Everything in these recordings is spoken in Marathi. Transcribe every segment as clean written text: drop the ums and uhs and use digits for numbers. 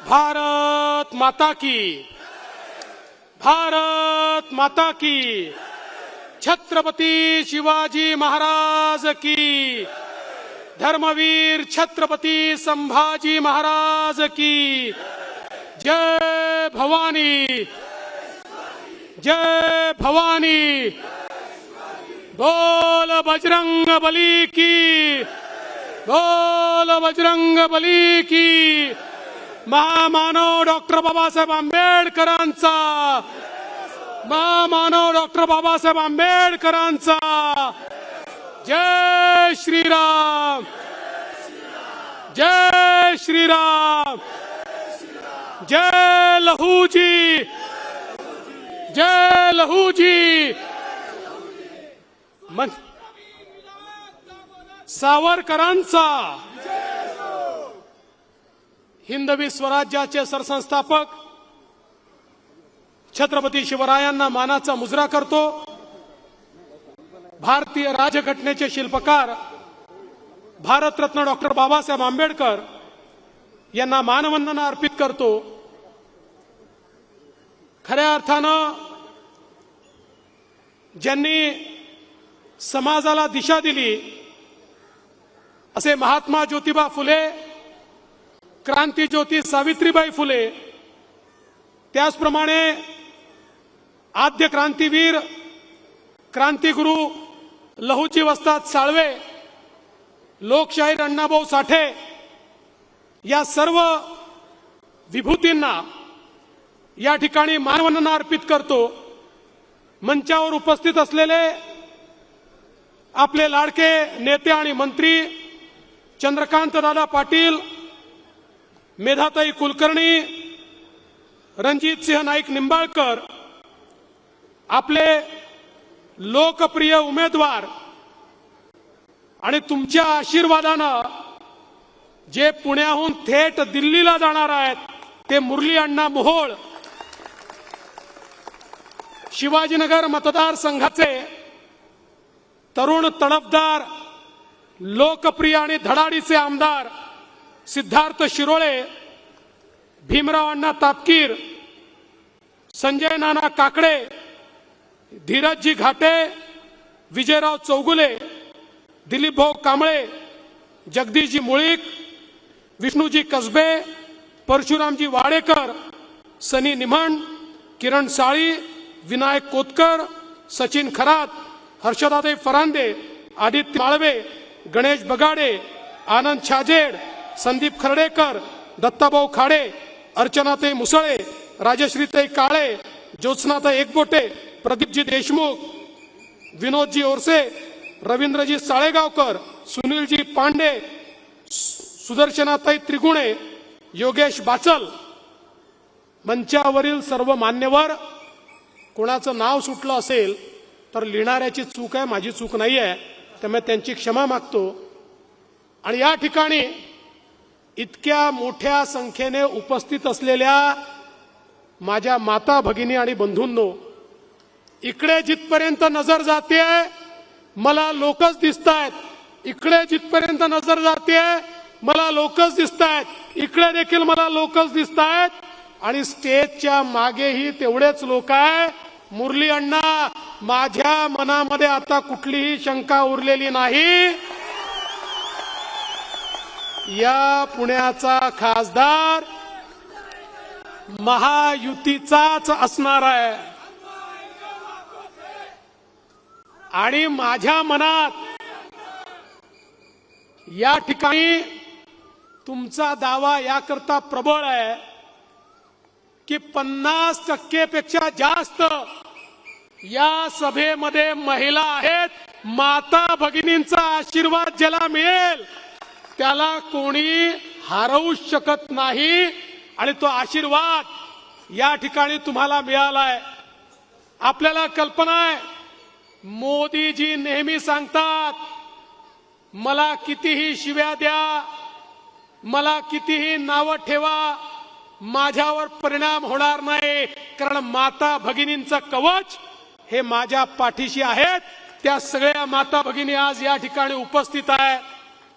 भारत माता की, भारत माता की, छत्रपती शिवाजी महाराज की, धर्मवीर छत्रपती संभाजी महाराज की, जय भवानी, जय भवानी, बोल बजरंग बली की, बोल बजरंग बली की, महामानव डॉक्टर बाबासाहेब आंबेडकरांचा, महामानव डॉक्टर बाबासाहेब आंबेडकरांचा, जय श्रीराम, जय श्रीराम, जय लहूजी, जय लहूजी, सावरकरांचा, हिंदवी स्वराज्याचे सरसंस्थापक छत्रपती शिवरायांना मानाचा मुजरा करतो। भारतीय राजघटनेचे शिल्पकार भारतरत्न डॉक्टर बाबासाहेब आंबेडकर यांना मानवंदना अर्पित करतो। खऱ्या अर्थानं ज्यांनी समाजाला दिशा दिली असे महात्मा ज्योतिबा फुले, क्रांतीज्योती सावित्रीबाई फुले, त्याचप्रमाणे आद्य क्रांतीवीर क्रांतिगुरु लहुजी वस्ताद साळवे, लोकशाहीर अण्णाभाऊ साठे या सर्व विभूतींना या ठिकाणी मानवंदना अर्पित करतो। मंचावर उपस्थित असलेले आपले लाडके नेते आणि मंत्री चंद्रकांत दादा पाटील, मेधाताई कुलकर्णी, रणजित सिंह नाईक निंबाळकर, आपले लोकप्रिय उमेदवार आणि तुमच्या आशीर्वादानं जे पुण्याहून थेट दिल्लीला जाणार आहेत ते मुरली अण्णा मोहोळ, शिवाजीनगर मतदारसंघाचे तरुण तडफदार लोकप्रिय आणि धडाडीचे आमदार सिद्धार्थ शिरोळे, भीमराव अण्णा तापकीर, संजय नाना काकडे, धीरजजी घाटे, विजयराव चौगुले, दिलीपभाऊ कांबळे, जगदीशजी मुळीक, विष्णूजी कसबे, परशुरामजी वाडेकर, सनी निमण, किरण साळी, विनायक कोतकर, सचिन खरात, हर्षदाताई फरांदे, आदित्य माळवे, गणेश बगाडे, आनंद छाजेड, संदीप खर्डेकर, दत्ताभाऊ खाडे, अर्चनाताई मुसळे, राजश्रीताई काळे, ज्योत्स्नाताई एकबोटे, प्रदीपजी देशमुख, विनोदजी ओरसे, रवींद्रजी साळेगावकर, सुनीलजी पांडे, सुदर्शनाताई त्रिगुणे, योगेश बाचल, मंचावरील सर्व मान्यवर, कोणाचं नाव सुटलं असेल तर लिहिणाऱ्याची चूक आहे, माझी चूक नाही आहे, त्यामुळे त्यांची क्षमा मागतो। आणि या ठिकाणी इतक्या मोठ्या संख्येने उपस्थित असलेल्या माझ्या माता भगिनी आणि बंधूंनो, इकडे जिथपर्यंत नजर जाते मला लोकच दिसतायत, इकडे जिथपर्यंत नजर जाते मला लोकच दिसतायत, इकडे देखील मला लोकच दिसतायत आणि स्टेजच्या मागेही तेवढेच लोक आहे। मुरली अण्णा, माझ्या मनामध्ये आता कुठलीही शंका उरलेली नाही, या पुण्याचा खासदार महायुतीचाच असणार आहे। आणि माझ्या मनात या ठिकाणी तुमचा दावा याकरता प्रबळ आहे की 50% पेक्षा जास्त या सभेमध्ये महिला आहेत। माता भगिनींचा आशीर्वाद ज्याला मिळेल त्याला कोणी हरवू शकत नाही आणि तो आशीर्वाद या ठिकाणी तुम्हाला मिळालाय। आपल्याला कल्पना आहे, मोदीजी नेहमी सांगतात, मला कितीही शिव्या द्या, मला कितीही नावं ठेवा, माझ्यावर परिणाम होणार नाही, कारण माता भगिनींचं कवच हे माझ्या पाठीशी आहेत। त्या सगळ्या माता भगिनी आज या ठिकाणी उपस्थित आहेत,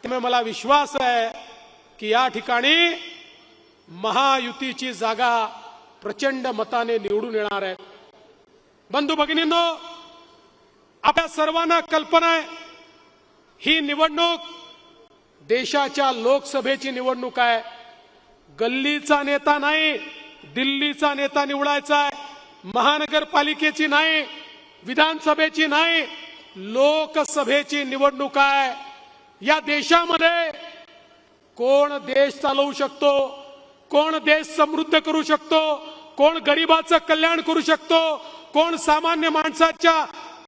त्यामुळे मला विश्वास आहे की या ठिकाणी महायुतीची जागा प्रचंड मताने निवडून येणार आहे। बंधू भगिनींनो, आपल्या सर्वांना कल्पना आहे ही निवडणूक देशाच्या लोकसभेची निवडणूक आहे। गल्लीचा नेता नाही, दिल्लीचा नेता निवडायचा आहे, महानगरपालिकेची नाही, विधानसभेची नाही, लोकसभेची निवडणूक आहे। या देशामध्ये कोण देश चालवू शकतो, कोण देश समृद्ध करू शकतो, कोण गरिबाचं कल्याण करू शकतो, कोण सामान्य माणसाच्या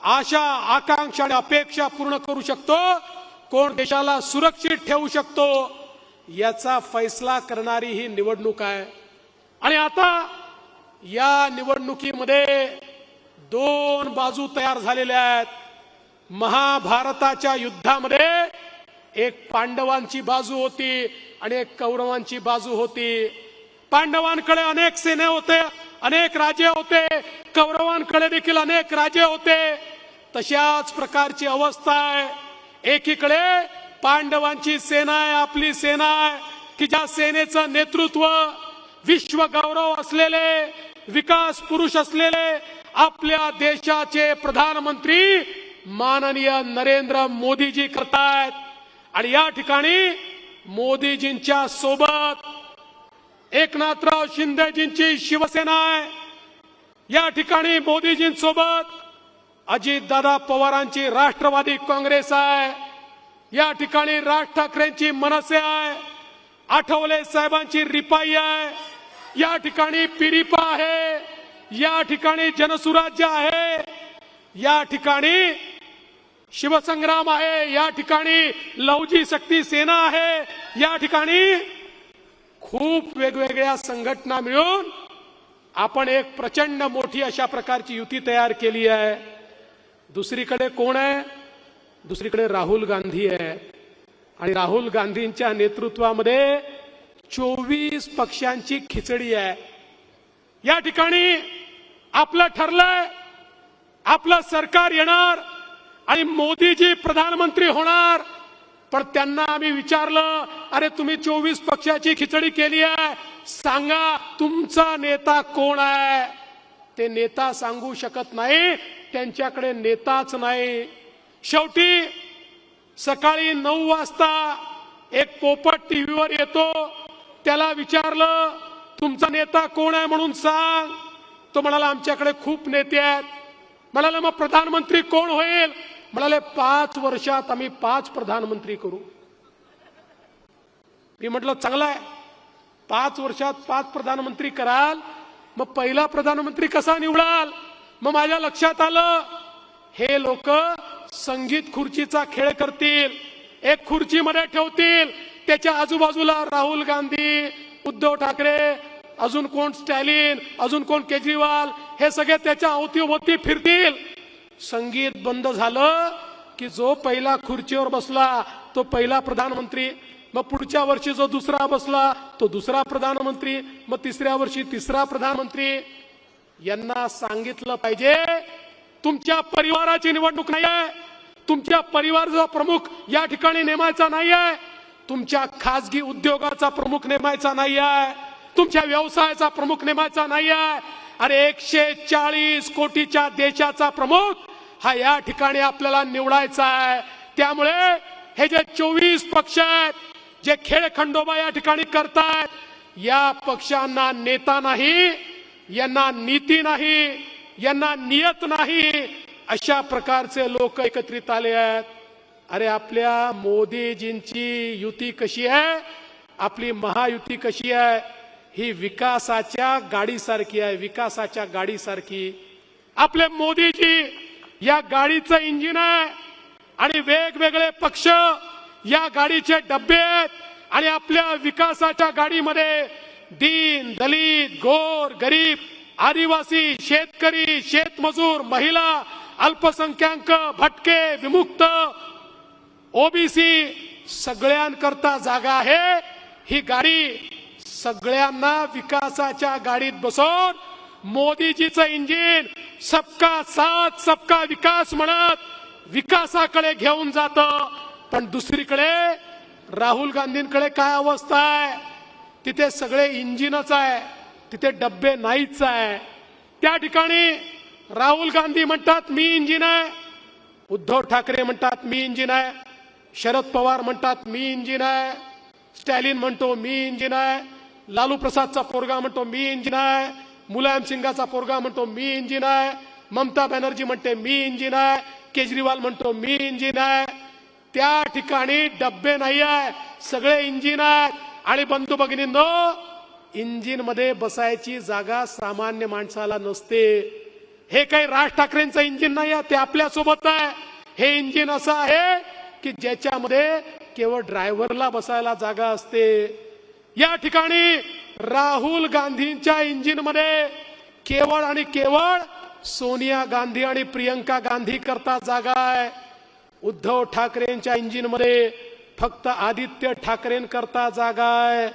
आशा आकांक्षा आणि अपेक्षा पूर्ण करू शकतो, कोण देशाला सुरक्षित ठेवू शकतो, याचा फैसला करणारी ही निवडणूक आहे। आणि आता या निवडणुकीमध्ये दोन बाजू तयार झालेल्या आहेत। महाभारताच्या युद्धामध्ये एक पांडवांची बाजू होती आणि एक कौरवांची बाजू होती। पांडवांकडे अनेक सेने होते, अनेक राजे होते, कौरवांकडे देखील अनेक राजे होते। तशाच प्रकारची अवस्था आहे। एकीकडे पांडवांची सेना आहे, आपली सेना आहे की ज्या सेनेचं नेतृत्व विश्व गौरव असलेले, विकास पुरुष असलेले आपल्या देशाचे प्रधानमंत्री माननीय नरेंद्र मोदीजी करतायत। आणि या ठिकाणी मोदीजींच्या सोबत एकनाथराव शिंदेजींची शिवसेना आहे। या ठिकाणी मोदीजींसोबत अजितदादा पवारांची राष्ट्रवादी काँग्रेस आहे। या ठिकाणी राज ठाकरेंची मनसे आहे, आठवले साहेबांची रिपाई आहे, या ठिकाणी पिरिपा आहे, या ठिकाणी जनसुराज्य आहे, या ठिकाणी शिवसंग्राम आहे, या ठिकाणी लवजी शक्ती सेना आहे, या ठिकाणी खूप वेगवेगळ्या संघटना मिळून आपण एक प्रचंड मोठी अशा प्रकारची युती तयार केली आहे। दुसरीकडे कोण आहे? दुसरीकडे राहुल गांधी आहे। आणि राहुल गांधींच्या नेतृत्वामध्ये 24 पक्षांची खिचडी आहे। या ठिकाणी आपलं ठरलंय, आपलं सरकार येणार आणि मोदीजी प्रधानमंत्री होणार। पण त्यांना आम्ही विचारलं, अरे तुम्ही 24 पक्षाची खिचडी केली आहे, सांगा तुमचा नेता कोण आहे? ते नेता सांगू शकत नाही, त्यांच्याकडे नेताच नाही। शेवटी सकाळी 9 वाजता एक पोपट टीव्हीवर येतो, त्याला विचारलं तुमचा नेता कोण आहे म्हणून सांग। तो म्हणाला आमच्याकडे खूप नेते आहेत। म्हणाले मग प्रधानमंत्री कोण होईल? म्हणाले 5 वर्षात आम्ही 5 प्रधानमंत्री करू। मी म्हटलं चांगलं आहे, 5 वर्षात 5 प्रधानमंत्री कराल, मग पहिला प्रधानमंत्री कसा निवडाल? मग माझ्या लक्षात आलं हे लोक संगीत खुर्चीचा खेळ करतील, एक खुर्चीमध्ये ठेवतील, त्याच्या आजूबाजूला राहुल गांधी, उद्धव ठाकरे, अजून कोण स्टॅलिन, अजून कोण केजरीवाल, हे सगळे त्याच्या अवतीभोवती फिरतील। संगीत बंद झालं की जो पहिला खुर्चीवर बसला तो पहिला प्रधानमंत्री, मग पुढच्या वर्षी जो दुसरा बसला तो दुसरा प्रधानमंत्री, मग तिसऱ्या वर्षी तिसरा प्रधानमंत्री। यांना सांगितलं पाहिजे तुमच्या परिवाराची निवडणूक नाही आहे, तुमच्या परिवाराचा प्रमुख या ठिकाणी नेमायचा नाही आहे, तुमच्या खासगी उद्योगाचा प्रमुख नेमायचा नाही आहे, तुमच्या व्यवसायाचा प्रमुख नेमायचा नाही आहे। अरे 140 कोटीच्या देशाचा प्रमुख हा या ठिकाणी आपल्याला निवडायचा आहे। त्यामुळे हे जे 24 पक्ष आहेत, जे खेळखंडोबा या ठिकाणी करतायत, या पक्षांना नेता नाही, यांना नीती नाही, यांना नियत नाही, अशा प्रकारचे लोक एकत्रित आले आहेत। अरे आपल्या मोदीजींची युती कशी आहे? आपली महायुती कशी आहे? ही विकासाच्या गाडीसारखी आहे, विकासाच्या गाडीसारखी। आपले मोदीजी या गाडीचं इंजिन आहे आणि वेगवेगळे पक्ष या गाडीचे डब्बे आहेत। आणि आपल्या विकासाच्या गाडीमध्ये दीन, दलित, गोर, गरीब, आदिवासी, शेतकरी, शेतमजूर, महिला, अल्पसंख्याक, भटके, विमुक्त, ओबीसी सगळ्यांकरता जागा आहे। ही गाडी सगळ्यांना विकासाच्या गाडीत बसवून मोदीजीचं इंजिन सबका साथ सबका विकास म्हणत विकासाकडे घेऊन जातं। पण दुसरीकडे राहुल गांधींकडे काय अवस्था आहे? तिथे सगळे इंजिनच आहे, तिथे डब्बे नाहीच आहे. त्या ठिकाणी राहुल गांधी म्हणतात मी इंजिन आहे, उद्धव ठाकरे म्हणतात मी इंजिन आहे, शरद पवार म्हणतात मी इंजिन आहे, स्टॅलिन म्हणतो मी इंजिन आहे, लालू प्रसादचा पोरगा म्हणतो मी इंजिन आहे, मुलायम सिंगाचा पोरगा म्हणतो मी इंजिन आहे, ममता बॅनर्जी म्हणते मी इंजिन आहे, केजरीवाल म्हणतो मी इंजिन आहे. त्या ठिकाणी डब्बे नाही आहे, सगळे इंजिन आहेत. आणि बंधू भगिनींनो, इंजिन मध्ये बसायची जागा सामान्य माणसाला नसते. हे काही राज ठाकरेंचं इंजिन नाही आहे, ते आपल्या सोबत आहे. हे इंजिन असं आहे की ज्याच्यामध्ये केवळ ड्रायव्हरला बसायला जागा असते. या ठिकाणी राहुल गांधींच्या इंजिन मध्ये केवळ आणि केवळ सोनिया गांधी आणि प्रियंका गांधी करता जागा आहे. उद्धव ठाकरेंच्या इंजिन मध्ये फक्त आदित्य ठाकरेंकरता जागा आहे.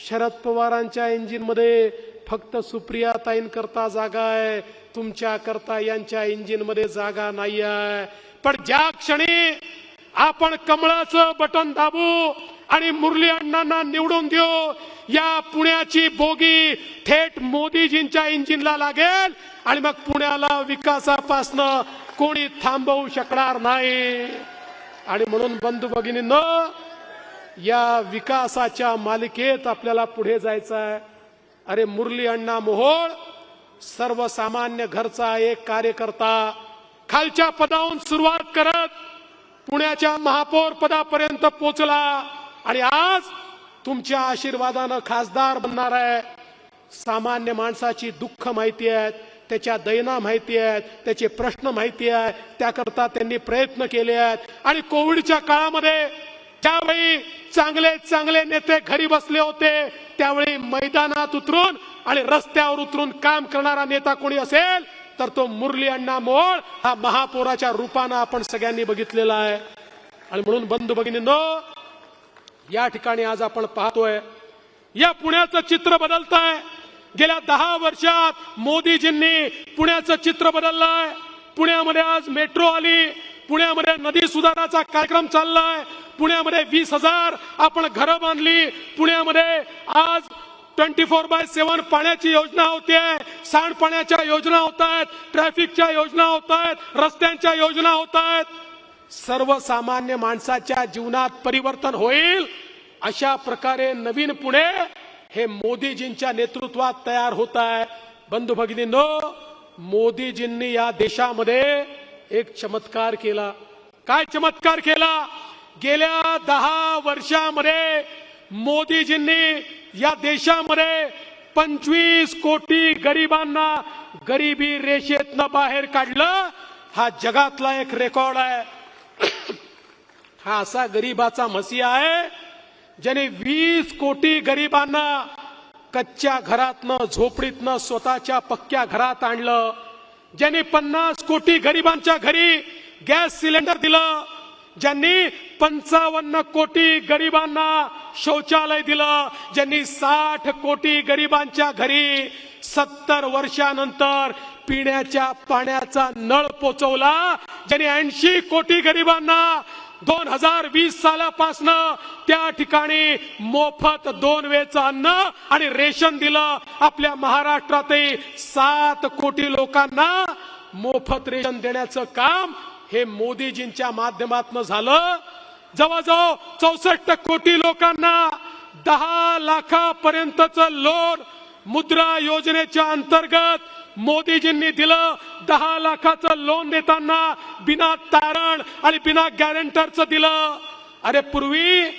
शरद पवारांच्या इंजिन मध्ये फक्त सुप्रिया ताईंकरता जागा आहे. तुमच्या करता यांच्या इंजिन मध्ये जागा नाही आहे. पण ज्या क्षणी आपण कमळाचं बटन दाबू आणि मुरली अण्णांना निवडून देऊ, या पुण्याची बोगी थेट मोदीजींच्या इंजिनला लागेल आणि मग पुण्याला विकासापासनं कोणी थांबवू शकणार नाही. आणि म्हणून बंधू भगिनींनो, या विकासाच्या मालिकेत आपल्याला पुढे जायचं आहे. अरे मुरली अण्णा मोहोळ सर्वसामान्य घरचा एक कार्यकर्ता, खालच्या पदावरून सुरुवात करत पुण्याच्या महापौर पदापर्यंत पोहोचला आणि आज तुमच्या आशीर्वादानं खासदार बनणार आहे. सामान्य माणसाची दुःख माहिती आहेत, त्याच्या दैना माहिती आहेत, त्याचे प्रश्न माहिती आहेत, त्याकरता त्यांनी प्रयत्न केले आहेत. आणि कोविडच्या काळामध्ये ज्यावेळी चांगले चांगले नेते घरी बसले होते, त्यावेळी मैदानात उतरून आणि रस्त्यावर उतरून काम करणारा नेता कोणी असेल तर तो मुरली अण्णा मोहोळ हा महापौराच्या रूपानं आपण सगळ्यांनी बघितलेला आहे. आणि म्हणून बंधू भगिनींनो, या ठिकाणी आज आपण पाहतोय या पुण्याचं चित्र बदलत आहे. गेल्या 10 वर्षात मोदीजींनी पुण्याचं चित्र बदललंय. पुण्यामध्ये आज मेट्रो आली, पुण्यामध्ये नदी सुधाराचा कार्यक्रम चाललाय, पुण्यामध्ये 20,000 आपण घरं बांधली, पुण्यामध्ये आज 24/7 पाण्याची योजना होते, सांडपाण्याच्या योजना होत आहेत, ट्रॅफिकच्या योजना होत आहेत, रस्त्यांच्या योजना होत आहेत. सर्वसामान्य माणसाच्या जीवनात परिवर्तन होईल अशा प्रकारे नवीन पुणे हे मोदीजींच्या नेतृत्वात तयार होत आहे. बंधू भगिनींनो, मोदीजींनी या देशामध्ये एक चमत्कार केला. काय चमत्कार केला? गेल्या 10 वर्षामध्ये मोदीजींनी या देशामध्ये 25 कोटी गरिबांना गरिबी रेषेतनं बाहेर काढलं. हा जगातला एक रेकॉर्ड आहे. हा असा गरिबाचा मसीहा आहे ज्याने 20 कोटी गरिबांना कच्च्या घरातनं, झोपडीतनं स्वतःच्या पक्क्या घरात आणलं. ज्यांनी 50 कोटी गरिबांच्या घरी गॅस सिलेंडर दिलं. ज्यांनी 55 कोटी गरिबांना शौचालय दिलं. ज्यांनी 60 कोटी गरिबांच्या घरी 70 वर्षानंतर पिण्याच्या पाण्याचा नळ पोचवला. ज्यांनी 80 कोटी गरिबांना 2020 सालापासनं त्या ठिकाणी मोफत 2 वेळचं अन्न आणि रेशन दिलं. आपल्या महाराष्ट्रातही 7 कोटी लोकांना मोफत रेशन देण्याचं काम हे मोदीजींच्या माध्यमातून झालं. जवळजवळ 64 कोटी लोकांना 10 लाखापर्यंतचं लोन मुद्रा योजनेच्या अंतर्गत मोदीजींनी दिलं. 10 लाखाचं लोन देताना बिना तारण आणि बिना गॅरंटरचं दिलं. अरे पूर्वी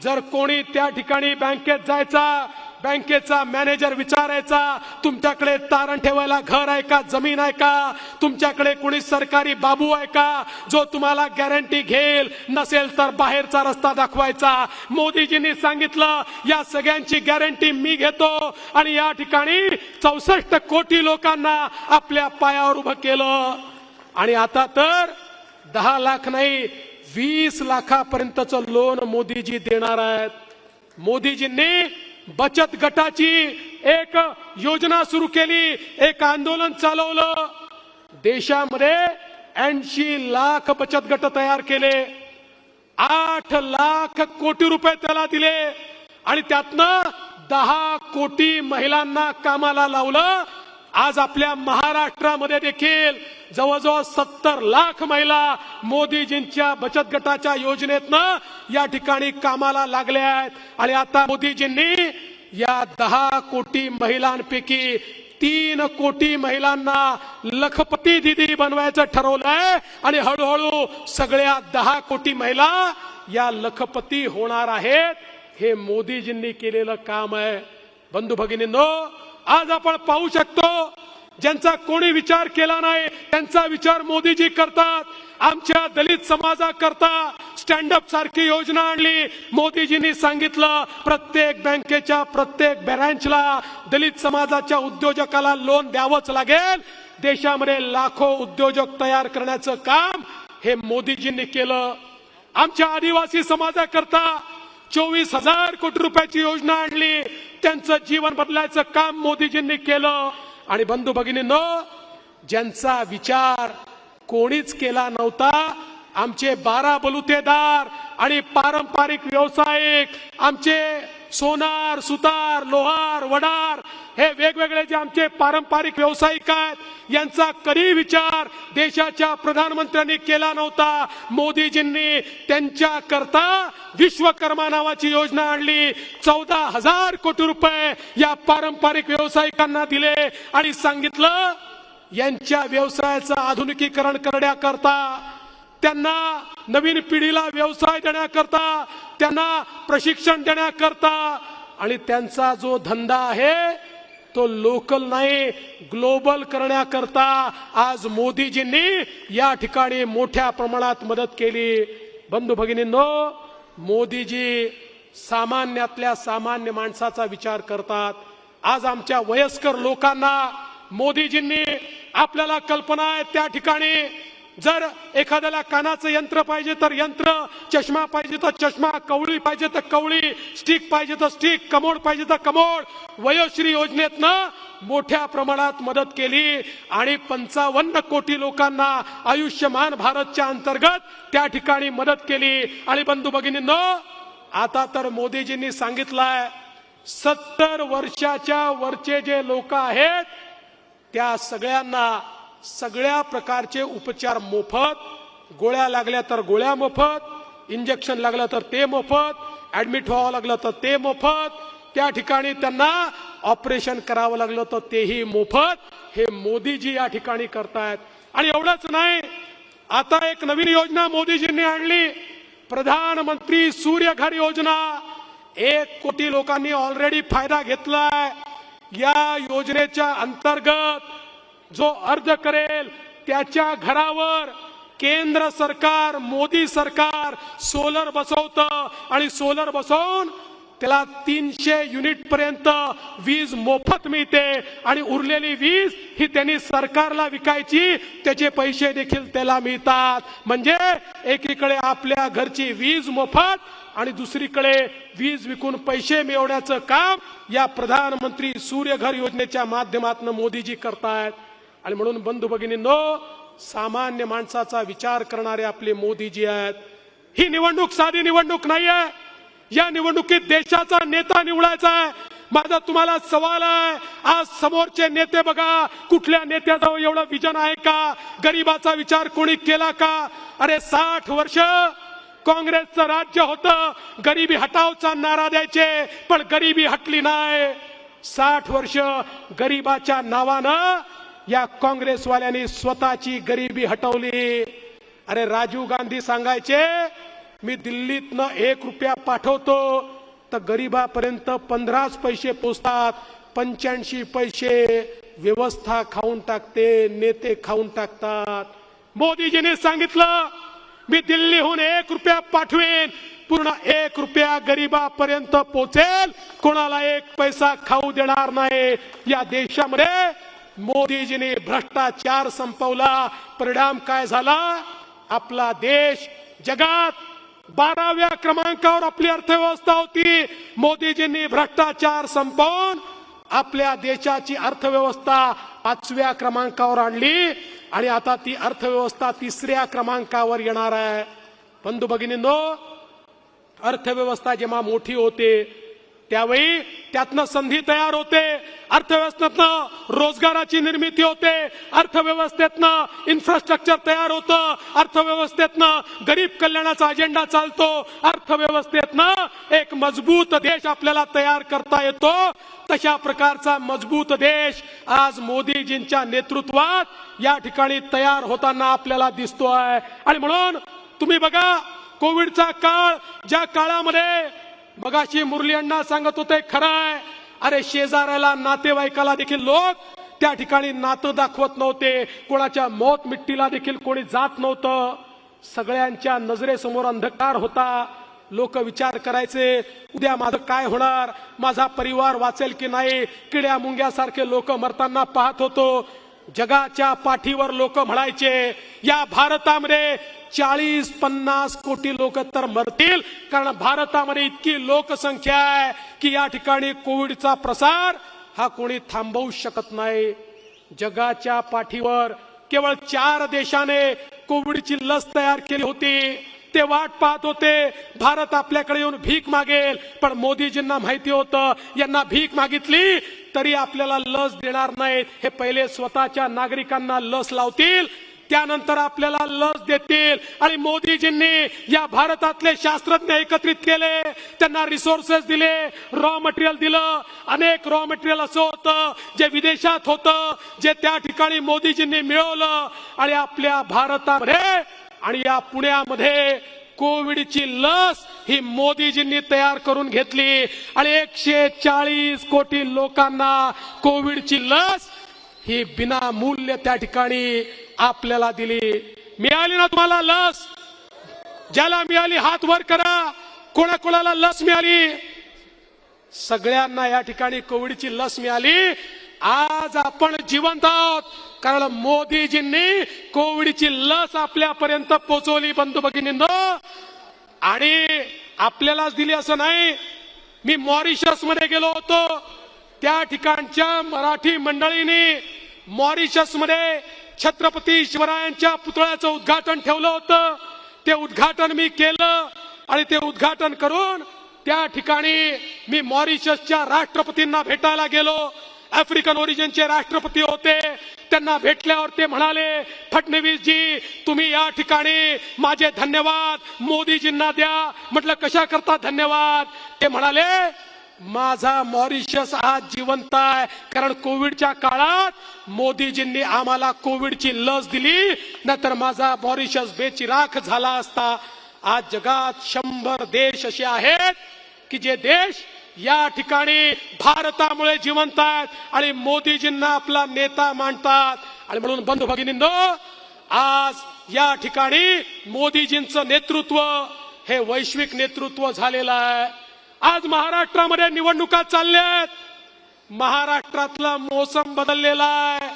जर कोणी त्या ठिकाणी बँकेत जायचा, बँकेचा मॅनेजर विचारायचा तुमच्याकडे तारण ठेवायला घर आहे का, जमीन आहे का, तुमच्याकडे कोणी सरकारी बाबू आहे का जो तुम्हाला गॅरंटी घेईल, नसेल तर बाहेरचा रस्ता दाखवायचा. मोदीजींनी सांगितलं या सगळ्यांची गॅरंटी मी घेतो आणि या ठिकाणी 64 कोटी लोकांना आपल्या पायावर उभं केलं. आणि आता तर 10 लाख नाही 20 लाखापर्यंतचं लोन मोदीजी देणार आहेत. मोदीजींनी बचत गटाची एक योजना सुरू केली, एक आंदोलन चालवलं. देशामध्ये 80 लाख बचत गट तयार केले. 8 लाख कोटी रुपये त्याला दिले आणि त्यातनं 10 कोटी महिलांना कामाला लावलं. आज आपल्या महाराष्ट्रामध्ये देखील जवळजवळ 70 लाख महिला मोदीजींच्या बचत गटाच्या योजनेतनं या ठिकाणी कामाला लागल्या आहेत. आणि आता मोदीजींनी या 10 कोटी महिलांपैकी 3 कोटी महिलांना लखपती दीदी बनवायचं ठरवलंय. आणि हळूहळू सगळ्या 10 कोटी महिला या लखपती होणार आहेत. हे मोदीजींनी केलेलं काम आहे. बंधू भगिनींनो, आज आपण पाहू शकतो ज्यांचा कोणी विचार केला नाही त्यांचा विचार मोदीजी करतात. आमच्या दलित समाजाकरता स्टँड अप सारखी योजना आणली. मोदीजींनी सांगितलं प्रत्येक बँकेच्या प्रत्येक ब्रँचला दलित समाजाच्या उद्योजकाला लोन द्यावंच लागेल. देशामध्ये लाखो उद्योजक तयार करण्याचं काम हे मोदीजींनी केलं. आमच्या आदिवासी समाजाकरता 24,000 कोटी रुपयाची योजना आणली. त्यांचं जीवन बदलायचं काम मोदीजींनी केलं. आणि बंधू भगिनींनो, ज्यांचा विचार कोणीच केला नव्हता, आमचे 12 बलुतेदार आणि पारंपरिक व्यावसायिक, आमचे सोनार, सुतार, लोहार, वडार, हे वेगवेगळे जे आमचे पारंपरिक व्यावसायिक आहेत, यांचा कधी विचार देशाच्या प्रधानमंत्र्यांनी केला नव्हता. मोदीजींनी त्यांच्या करता विश्वकर्मा नावाची योजना आणली. 14,000 कोटी रुपये या पारंपरिक व्यावसायिकांना दिले आणि सांगितलं यांच्या व्यवसायाचं आधुनिकीकरण करण्याकरता, त्यांना नवीन पिढीला व्यवसाय देण्याकरता, त्यांना प्रशिक्षण देण्याकरता आणि त्यांचा जो धंदा आहे तो लोकल नाही ग्लोबल करण्याकरता आज मोदीजींनी या ठिकाणी मोठ्या प्रमाणात मदत केली. बंधू भगिनींनो, मोदीजी सामान्यातल्या सामान्य माणसाचा विचार करतात. आज आमच्या वयस्कर लोकांना मोदीजींनी, आपल्याला कल्पना आहे त्या ठिकाणी जर एखाद्याला कानाचं यंत्र पाहिजे तर यंत्र, चष्मा पाहिजे तर चष्मा, कवळी पाहिजे तर कवळी, स्टिक पाहिजे तर स्टिक, कमोड पाहिजे तर कमोड, वयोश्री योजनेतनं मोठ्या प्रमाणात मदत केली. आणि 55 कोटी लोकांना आयुष्यमान भारतच्या अंतर्गत त्या ठिकाणी मदत केली. आणि बंधू भगिनींनो, आता तर मोदीजींनी सांगितलंय 70 वर्षाच्या वरचे जे लोक आहेत त्या सगळ्यांना सगळ्या प्रकारचे उपचार मोफत, गोळ्या लागल्या तर गोळ्या मोफत, इंजेक्शन लागलं तर ते मोफत, ऍडमिट व्हावं लागलं तर ते मोफत, त्या ठिकाणी त्यांना ऑपरेशन करावं लागलं तर तेही मोफत. हे मोदीजी या ठिकाणी करतायत. आणि एवढंच नाही, आता एक नवीन योजना मोदीजींनी आणली, प्रधानमंत्री सूर्यघर योजना. 1 कोटी लोकांनी ऑलरेडी फायदा घेतलाय. या योजनेच्या अंतर्गत जो अर्ज करेल त्याच्या घरावर केंद्र सरकार, मोदी सरकार सोलर बसवतं आणि सोलर बसवून त्याला 300 युनिट पर्यंत वीज मोफत मिळते. आणि उरलेली वीज ही त्यांनी सरकारला विकायची, त्याचे पैसे देखील त्याला मिळतात. म्हणजे एकीकडे आपल्या घरची वीज मोफत आणि दुसरीकडे वीज विकून पैसे मिळवण्याचं काम या प्रधानमंत्री सूर्यघर योजनेच्या माध्यमातून मोदीजी करतायत. आणि म्हणून बंधू भगिनींनो, सामान्य माणसाचा विचार करणारे आपले मोदीजी आहेत. ही निवडणूक साधी निवडणूक नाहीये. या निवडणुकीत देशाचा नेता निवडायचा आहे. माझा तुम्हाला सवाल आहे, आज समोरचे नेते बघा, कुठल्या नेत्याजवळ एवढं विजन आहे का? गरीबाचा विचार कोणी केला का? अरे 60 वर्ष काँग्रेसचं राज्य होतं, गरिबी हटावचा नारा द्यायचे, पण गरिबी हटली नाही. 60 वर्ष गरीबाच्या नावानं या काँग्रेसवाल्यांनी स्वतःची गरिबी हटवली. अरे राजीव गांधी सांगायचे, मी दिल्लीतनं 1 रुपया पाठवतो तर गरीबापर्यंत 15 पैसे पोचतात, 85 पैसे व्यवस्था खाऊन टाकते, नेते खाऊन टाकतात. मोदीजींनी सांगितलं, मी दिल्लीहून 1 रुपया पाठवेन, पूर्ण 1 रुपया गरीबापर्यंत पोचेल, कोणाला 1 पैसा खाऊ देणार नाही. या देशामध्ये मोदीजींनी भ्रष्टाचार संपवला. परिणाम काय झाला? आपला देश जगात 12व्या क्रमांकावर आपली अर्थव्यवस्था होती. मोदीजींनी भ्रष्टाचार संपवून आपल्या देशाची अर्थव्यवस्था 5व्या क्रमांकावर आणली आणि आता ती अर्थव्यवस्था 3ऱ्या क्रमांकावर येणार आहे. बंधू भगिनींनो, अर्थव्यवस्था जेव्हा मोठी होते त्यावेळी त्यातनं संधी तयार होते, अर्थव्यवस्थेतनं रोजगाराची निर्मिती होते, अर्थव्यवस्थेतनं इन्फ्रास्ट्रक्चर तयार होतं, अर्थव्यवस्थेतनं गरीब कल्याणाचा अजेंडा चालतो, अर्थव्यवस्थेतनं एक मजबूत देश आपल्याला तयार करता येतो. तशा प्रकारचा मजबूत देश आज मोदीजींच्या नेतृत्वात या ठिकाणी तयार होताना आपल्याला दिसतोय. आणि म्हणून तुम्ही बघा, कोविडचा काळ, ज्या काळामध्ये मगाशी मुरली अण्णा सांगत होते, खरं आहे, अरे शेजाऱ्याला नातेवाईकाला देखील लोक त्या ठिकाणी नातं दाखवत नव्हते, कोणाच्या मौत मिट्टीला देखील कोणी जात नव्हतं. सगळ्यांच्या नजरेसमोर अंधकार होता. लोक विचार करायचे, उद्या माझं काय होणार, माझा परिवार वाचेल की नाही. किड्या मुंग्यासारखे लोक मरताना पाहत होतो. जगाच्या पाठीवर लोक म्हणायचे, या भारतामध्ये 40-50 कोटी लोक तर मरतील, कारण भारतामध्ये इतकी लोकसंख्या आहे की या ठिकाणी कोविडचा प्रसार हा कोणी थांबवू शकत नाही. जगाच्या पाठीवर केवळ 4 देशाने कोविडची लस तयार केली होती. ते वाट पाहत होते, भारत आपल्याकडे येऊन भीक मागेल, पण मोदीजींना माहिती होतं, यांना भीक मागितली तरी आपल्याला लस देणार नाहीत. हे पहिले स्वतःच्या नागरिकांना लस लावतील, त्यानंतर आपल्याला लस देतील. आणि मोदीजींनी या भारतातले शास्त्रज्ञ एकत्रित केले, त्यांना रिसोर्सेस दिले, रॉ मटेरियल दिलं. अनेक रॉ मटेरियल असं होतं जे विदेशात होतं, जे त्या ठिकाणी मोदीजींनी मिळवलं. आणि आपल्या भारतामध्ये आणि या पुण्यामध्ये कोविडची लस ही मोदीजींनी तयार करून घेतली. आणि 140 कोटी लोकांना कोविडची लस ही विनामूल्य त्या ठिकाणी आपल्याला दिली. मिळाली ना तुम्हाला लस? ज्याला मिळाली हात वर करा. कोणाकोणाला लस मिळाली? सगळ्यांना या ठिकाणी कोविडची लस मिळाली. आज आपण जिवंत आहोत कारण मोदीजींनी कोविडची लस आपल्यापर्यंत पोहोचवली. बंधू भगिनींनो, आणि आपल्यालाच दिली असं नाही. मी मॉरिशस मध्ये गेलो होतो, त्या ठिकाणच्या मराठी मंडळींनी मॉरिशस मध्ये छत्रपती शिवरायांच्या पुतळ्याचं उद्घाटन ठेवलं होतं. ते उद्घाटन मी केलं आणि ते उद्घाटन करून त्या ठिकाणी मी मॉरिशसच्या राष्ट्रपतींना भेटायला गेलो. आफ्रिकन ओरिजिनचे राष्ट्रपती होते. त्यांना भेटल्यावर ते म्हणाले, फडणवीसजी तुम्ही या ठिकाणी माझे धन्यवाद मोदीजींना द्या. म्हटलं कशा करता धन्यवाद? ते म्हणाले, माझा मॉरिशस आज जिवंत आहे कारण कोविडच्या काळात मोदीजींनी आम्हाला कोविडची लस दिली, नाहीतर माझा मॉरिशस बेचिराख झाला असता. आज जगात 100 देश असे आहेत की जे देश या ठिकाणी भारतामुळे जिवंत आहेत आणि मोदीजींना आपला नेता मानतात. आणि म्हणून बंधू भगिनींनो, आज या ठिकाणी मोदीजींचं नेतृत्व हे वैश्विक नेतृत्व झालेलं आहे. आज महाराष्ट्रामध्ये निवडणुका चालल्या आहेत. महाराष्ट्रातला मोसम बदललेला आहे.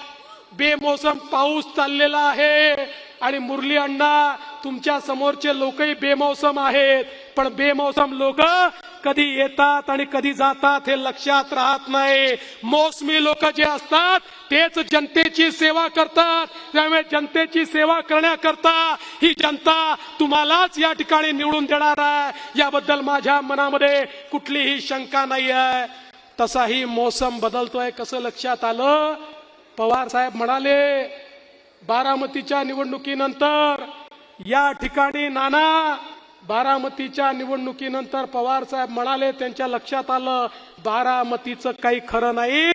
बेमोसम पाऊस चाललेला आहे. आणि मुरली अण्णा, तुमच्या समोरचे लोकही बेमौसम आहेत, पण बेमौसम लोक कधी येतात आणि कधी जातात हे लक्षात राहत नाही. मोसमी लोक जे असतात तेच जनतेची सेवा करतात. त्यामुळे जनतेची सेवा करण्याकरता ही जनता तुम्हालाच या ठिकाणी निवडून देणार आहे, याबद्दल माझ्या मनामध्ये कुठलीही शंका नाही आहे. तसाही मोसम बदलतोय. कसं लक्षात आलं? पवार साहेब म्हणाले, बारामतीच्या निवडणुकीनंतर या ठिकाणी नाना, बारामतीच्या निवडणुकीनंतर पवार साहेब म्हणाले, त्यांच्या लक्षात आलं बारामतीचं काही खरं नाही.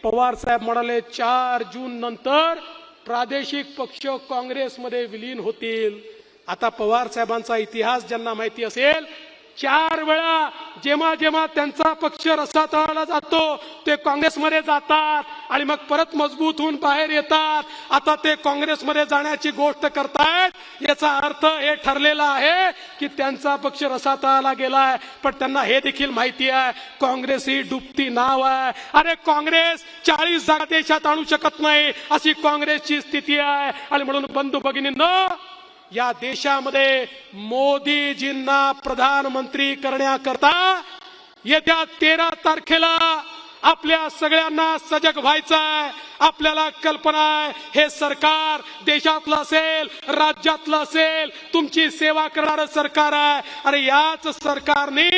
पवार साहेब म्हणाले 4 जून नंतर प्रादेशिक पक्ष काँग्रेसमध्ये विलीन होतील. आता पवार साहेबांचा इतिहास ज्यांना माहिती असेल, 4 वेळा जेव्हा जेव्हा त्यांचा पक्ष रसातळाला जातो ते काँग्रेसमध्ये जातात आणि मग परत मजबूत होऊन बाहेर येतात. आता ते काँग्रेसमध्ये जाण्याची गोष्ट करतायत. याचा अर्थ हे ठरलेला आहे की त्यांचा पक्ष रसातळाला गेलाय. पण त्यांना हे देखील माहिती आहे काँग्रेस ही डुबती नाव आहे. अरे काँग्रेस 40 जागा देशात आणू शकत नाही अशी काँग्रेसची स्थिती आहे. आणि म्हणून बंधू भगिनींनो, या देशामध्ये मोदीजींना प्रधानमंत्री करण्याकरता येत्या 13 तारखेला आपल्या सगळ्यांना सजग व्हायचं आहे. आपल्याला कल्पना आहे हे सरकार देशातलं असेल, राज्यातलं असेल, तुमची सेवा करणारं सरकार आहे. आणि याच सरकारने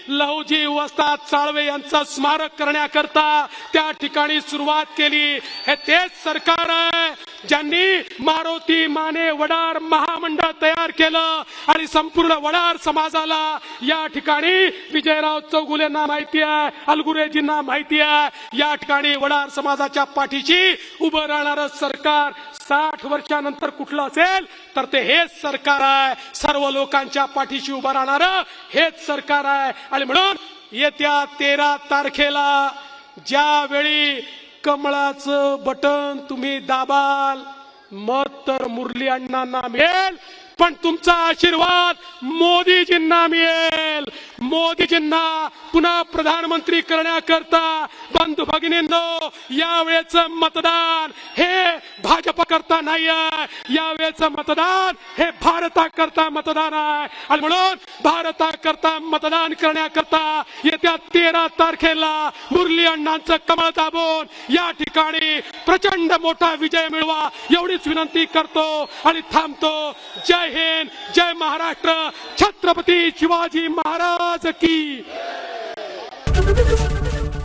लहुजी वस्ताद साळवे यांचं स्मारक करण्याकरता त्या ठिकाणी सुरुवात केली. हे तेच सरकार आहे ज्यांनी मारुती माने वडार महामंडळ तयार केलं आणि संपूर्ण वडार समाजाला या ठिकाणी विजयराव चौगुलेंना माहिती आहे, अलगुरेजींना माहिती आहे, या ठिकाणी वडार समाजाच्या पाठीशी उभं राहणारं सरकार 60 वर्षानंतर कुठलं असेल तर ते हेच सरकार आहे. सर्व लोकांच्या पाठीशी उभं राहणारं हेच सरकार आहे. आणि म्हणून येत्या 13 तारखेला ज्यावेळी कमळाचं बटन तुम्ही दाबाल, मत तर मुरली अण्णांना मिळेल, पण तुमचा आशीर्वाद मोदीजींना मिळेल. मोदीजींना पुन्हा प्रधानमंत्री करण्याकरता बंधू भगिनींनो, यावेळेचं मतदान हे भाजप करता नाही आहे, यावेळेचं मतदान हे भारताकरता मतदान आहे. आणि म्हणून भारताकरता मतदान करण्याकरता येत्या 13 तारखेला मुरली अण्णांचं कमळ दाबून या ठिकाणी प्रचंड मोठा विजय मिळवा एवढीच विनंती करतो आणि थांबतो. जय हिंद, जय महाराष्ट्र, छत्रपती शिवाजी महाराज की.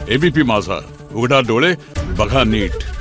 एबीपी माझा, उघडा डोळे बघा नीट.